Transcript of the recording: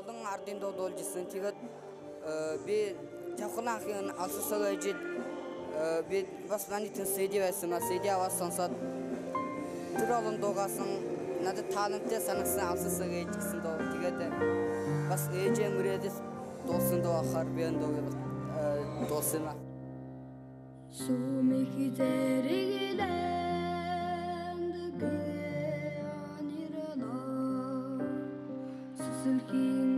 олон ардын дуудуулжсэн. Тэгээд би Жавхланхын алсасаг ээжид би бас манай тэн CD байсан. CD аваад сонсоод тэр олон дуугасан надад таланттай санагсан алсасаг ээж гэсэн дуу. Тэгээд бас ээжээ мөрөөдөс дуусан дуу ахаар би энэ дууг дуусан. Сумихи зэрэглэнд гэнирна сүсэлхийн